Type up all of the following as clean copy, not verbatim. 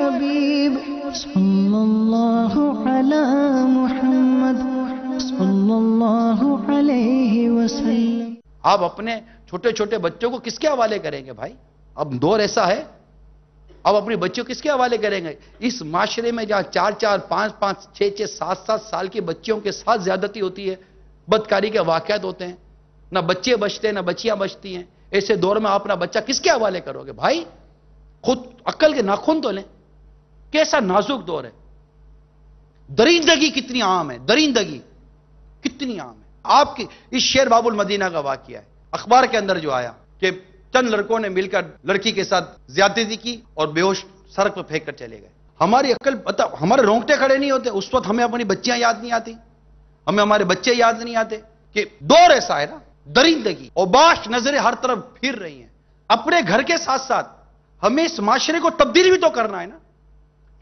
حبیب صلی اللہ علی محمد صلی اللہ علیہ وسلم۔ آپ اپنے چھوٹے چھوٹے بچوں کو کس کے حوالے کریں گے بھائی؟ اب دور ایسا ہے، اب اپنی بچوں کس کے حوالے کریں گے؟ اس معاشرے میں جہاں 4 5 5 6 7 سال کی بچیوں کے ساتھ زیادتی ہوتی ہے، بدکاری کے واقعات ہوتے ہیں، نہ بچے بچتے ہیں نہ بچیاں بچتی ہیں، ایسے دور میں آپ اپنا بچہ کس کے حوالے کرو گے بھائی؟ خود عقل کے ناخن تو لیں۔ کیسا نازک دور ہے، درندگی کتنی عام ہے، درندگی کتنی عام ہے۔ آپ کی اس شیر باب المدینہ کا واقعہ ہے، اخبار کے اندر جو آیا کہ چند لڑکوں نے مل کر لڑکی کے ساتھ زیادتی کی اور بے ہوش سڑک پر پھینک کر چلے گئے۔ ہماری عقل ہمارے رونگٹے کھڑے نہیں ہوتے اس وقت، ہمیں اپنی بچیاں یاد نہیں آتی، ہمیں ہمارے بچے یاد نہیں آتے کہ دور ایسا ہے نا، درندگی اور باش نظریں ہر طرف پھر رہی ہیں۔ اپنے گھر کے ساتھ ساتھ ہمیں اس معاشرے کو تبدیل بھی تو کرنا ہے نا،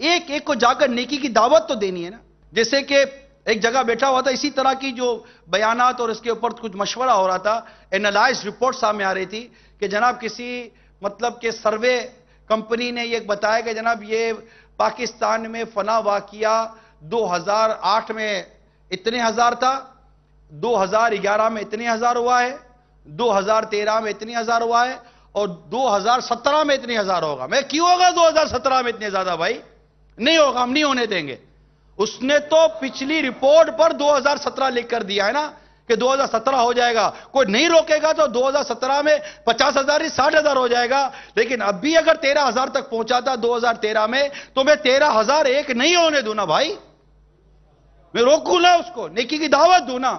ایک ایک کو جا کر نیکی کی دعوت تو دینی ہے نا۔ جیسے کہ ایک جگہ بیٹھا ہوا تھا، اسی طرح کی جو بیانات اور اس کے اوپر کچھ مشورہ ہو رہا تھا، اینالائز رپورٹ سامنے آ رہی تھی کہ جناب کسی مطلب کہ سروے کمپنی نے یہ بتایا کہ جناب یہ پاکستان میں فلاں واقعہ 2008 میں اتنے ہزار تھا، 2011 میں اتنے ہزار ہوا ہے، 2013 میں اتنے ہزار ہوا ہے اور 2017 میں اتنے ہزار ہوگا۔ میں کیوں ہوگا 2017 میں اتنے زیادہ بھائی؟ نہیں ہوگا، ہم نہیں ہونے دیں گے۔ اس نے تو پچھلی رپورٹ پر 2017 لکھ کر دیا ہے نا کہ 2017 ہو جائے گا، کوئی نہیں روکے گا تو 2017 میں 50,000 ہی 60,000 ہو جائے گا۔ لیکن اب بھی اگر 13,000 تک پہنچا تھا 2013 میں تو میں 13,001 نہیں ہونے دوں نا بھائی، میں روکوں نا اس کو، نیکی کی دعوت دوں نا۔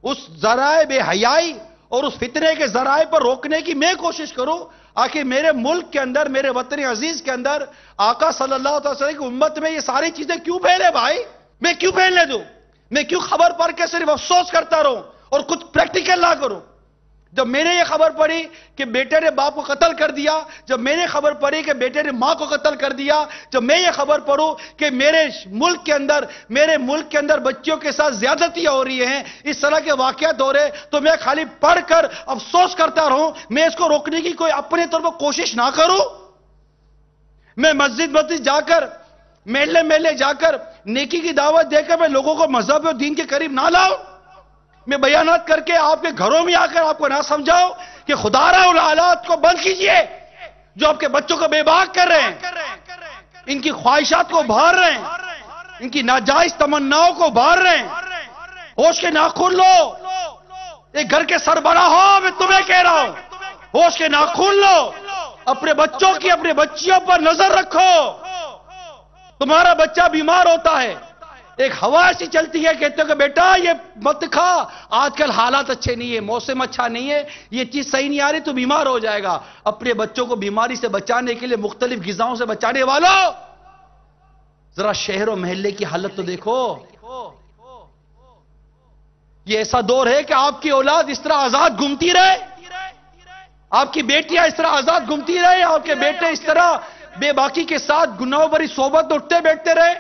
اس ذرائع بے حیائی اور اس فتنے کے ذرائع پر روکنے کی میں کوشش کروں۔ آخر میرے ملک کے اندر، میرے وطن عزیز کے اندر آقا صلی اللہ علیہ وسلم کی امت میں یہ ساری چیزیں کیوں پھیلے بھائی؟ میں کیوں پھیلنے دوں؟ میں کیوں خبر پڑھ کے صرف افسوس کرتا رہوں اور کچھ پریکٹیکل نہ کروں؟ جب میں نے یہ خبر پڑھی کہ بیٹے نے باپ کو قتل کر دیا، جب میں نے خبر پڑھی کہ بیٹے نے ماں کو قتل کر دیا، جب میں یہ خبر پڑھوں کہ میرے ملک کے اندر بچیوں کے ساتھ زیادتیاں ہو رہی ہیں، اس طرح کے واقعات ہو رہے، تو میں خالی پڑھ کر افسوس کرتا رہوں، میں اس کو روکنے کی کوئی اپنے طور پر کوشش نہ کروں؟ میں مسجد جا کر، میلے جا کر نیکی کی دعوت دے کر میں لوگوں کو مذہب اور دین کے قریب نہ لاؤں؟ میں بیانات کر کے آپ کے گھروں میں آ کر آپ کو نہ سمجھاؤں کہ خدا را ان حالات کو بند کیجئے جو آپ کے بچوں کو بے باک کر رہے ہیں، ان کی خواہشات کو ابھار رہے ہیں، ان کی ناجائز تمناؤں کو ابھار رہے ہیں۔ ہوش کے ناخن لو، ایک گھر کے سربراہ ہو، میں تمہیں کہہ رہا ہوں، ہوش کے ناخن لو، اپنے بچوں کی، اپنے بچیوں پر نظر رکھو۔ تمہارا بچہ بیمار ہوتا ہے، ایک ہوا ایسی چلتی ہے، کہتے ہو کہ بیٹا یہ مت کھا، آج کل حالات اچھے نہیں ہے، موسم اچھا نہیں ہے، یہ چیز صحیح نہیں آ رہی، تو بیمار ہو جائے گا۔ اپنے بچوں کو بیماری سے بچانے کے لیے مختلف غذاؤں سے بچانے والوں، ذرا شہر و محلے کی حالت تو دیکھو۔ یہ ایسا دور ہے کہ آپ کی اولاد اس طرح آزاد گھومتی رہے، آپ کی بیٹیاں اس طرح آزاد گھومتی رہے، آپ کے بیٹے اس طرح بے باکی کے ساتھ گناہوں بھری صحبت اٹھتے بیٹھتے رہے۔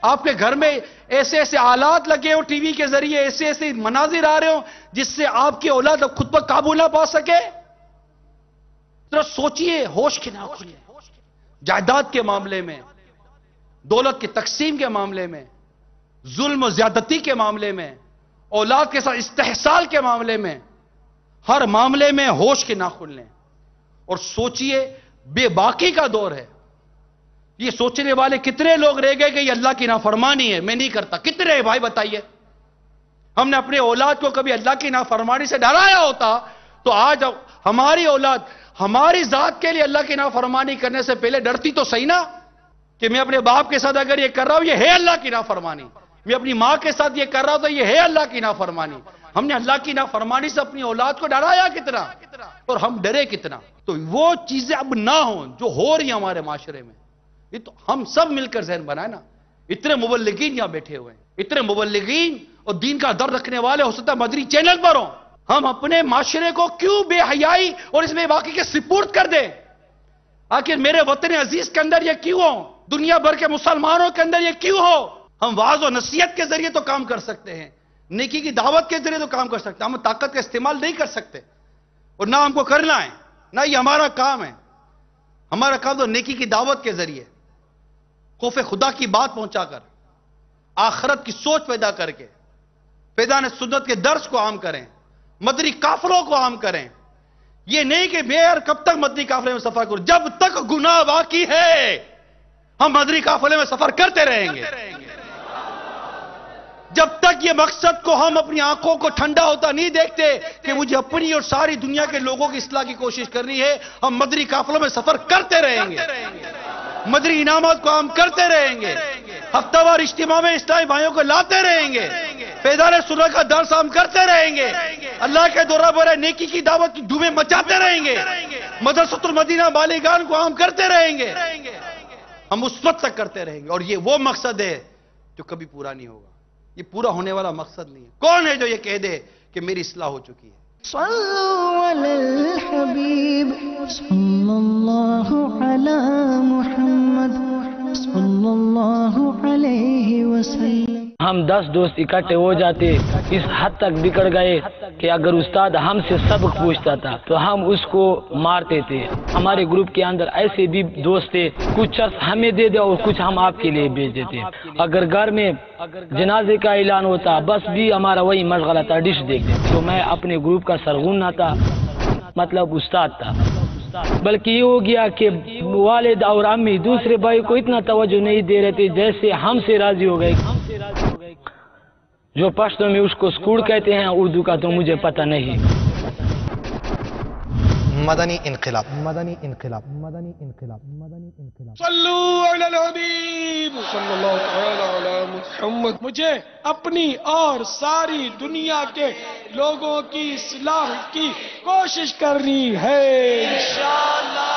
آپ کے گھر میں ایسے ایسے آلات لگے ہوں، ٹی وی کے ذریعے ایسے ایسے مناظر آ رہے ہوں جس سے آپ کی اولاد اب خود پر قابو نہ پا سکے۔ ذرا سوچئے، ہوش کے ناخن، جائیداد کے معاملے میں، دولت کی تقسیم کے معاملے میں، ظلم و زیادتی کے معاملے میں، اولاد کے ساتھ استحصال کے معاملے میں، ہر معاملے میں ہوش کے ناخن لیں اور سوچئے۔ بے باکی کا دور ہے، یہ سوچنے والے کتنے لوگ رہ گئے کہ یہ اللہ کی نافرمانی ہے، میں نہیں کرتا؟ کتنے بھائی بتائیے؟ ہم نے اپنے اولاد کو کبھی اللہ کی نافرمانی سے ڈرایا ہوتا تو آج ہماری اولاد ہماری ذات کے لیے اللہ کی نافرمانی کرنے سے پہلے ڈرتی تو صحیح نا، کہ میں اپنے باپ کے ساتھ اگر یہ کر رہا ہوں یہ ہے اللہ کی نافرمانی، میں اپنی ماں کے ساتھ یہ کر رہا ہوں تو یہ ہے اللہ کی نافرمانی۔ ہم نے اللہ کی نافرمانی سے اپنی اولاد کو ڈرایا کتنا اور ہم ڈرے کتنا؟ تو وہ چیزیں اب نہ ہوں جو ہو رہی ہیں ہمارے معاشرے میں۔ یہ تو ہم سب مل کر ذہن بنائے نا، اتنے مبلغین یہاں بیٹھے ہوئے ہیں، اتنے مبلغین اور دین کا درد رکھنے والے، ہو سکتا ہے مدری چینل پر ہوں، ہم اپنے معاشرے کو کیوں بے حیائی اور اس میں واقعی کے سپرد کر دیں؟ آخر میرے وطن عزیز کے اندر یہ کیوں ہو؟ دنیا بھر کے مسلمانوں کے اندر یہ کیوں ہو؟ ہم وعظ و نصیحت کے ذریعے تو کام کر سکتے ہیں، نیکی کی دعوت کے ذریعے تو کام کر سکتے ہیں، ہم طاقت کا استعمال نہیں کر سکتے اور نہ ہم کو کرنا ہے، نہ یہ ہمارا کام ہے۔ ہمارا کام تو نیکی کی دعوت کے ذریعے خوف خدا کی بات پہنچا کر، آخرت کی سوچ پیدا کر کے فیضان سنت کے درس کو عام کریں، مدنی قافلوں کو عام کریں. یہ نہیں کہ میں یار کب تک مدنی قافلے میں سفر کروں، جب تک گناہ باقی ہے ہم مدنی قافلے میں سفر کرتے رہیں گے. جب تک یہ مقصد کو ہم اپنی آنکھوں کو ٹھنڈا ہوتا نہیں دیکھتے کہ مجھے اپنی اور ساری دنیا کے لوگوں کی اصلاح کی کوشش کرنی ہے، ہم مدنی قافلوں میں سفر کرتے رہیں گے، مدنی انعامات کو ہم کرتے رہیں گے، ہفتہ وار اجتماع میں اسلامی بھائیوں کو لاتے رہیں گے، فیضان سنت کا درس ہم کرتے رہیں گے، اللہ کے دورہ برائے نیکی کی دعوت کی دھومیں مچاتے رہیں گے، مدرسۃ المدینہ بالیگان کو ہم کرتے رہیں گے، ہم اس وقت تک کرتے رہیں گے. اور یہ وہ مقصد ہے جو کبھی پورا نہیں ہوگا، یہ پورا ہونے والا مقصد نہیں ہے. کون ہے جو یہ کہہ دے کہ میری اصلاح ہو چکی ہے؟ صلوا علی الحبیب صلی اللہ علی محمد صلی اللہ علیہ وسلم. ہم 10 دوست اکٹھے ہو جاتے، اس حد تک بگڑ گئے کہ اگر استاد ہم سے سبق پوچھتا تھا تو ہم اس کو مارتے تھے. ہمارے گروپ کے اندر ایسے بھی دوست تھے، کچھ ہمیں دے دے اور کچھ ہم آپ کے لیے بھیج دیتے. اگر گھر میں جنازے کا اعلان ہوتا بس بھی ہمارا وہی مشغلہ تھا ڈش دیکھتے. تو میں اپنے گروپ کا سرغن نہ تھا، مطلب استاد تھا. بلکہ یہ ہو گیا کہ والد اور امی دوسرے بھائی کو اتنا توجہ نہیں دے رہے تھے جیسے ہم سے راضی ہو گئے. جو پشتو میں اس کو سکوڑ کہتے ہیں، اردو کا تو مجھے پتہ نہیں. مدنی انقلاب، مدنی انقلاب، مدنی انقلاب، مدنی انقلاب. صلو علی الحبیب صلی اللہ تعالی علی محمد. مجھے اپنی اور ساری دنیا کے لوگوں کی اصلاح کی کوشش کرنی ہے انشاءاللہ.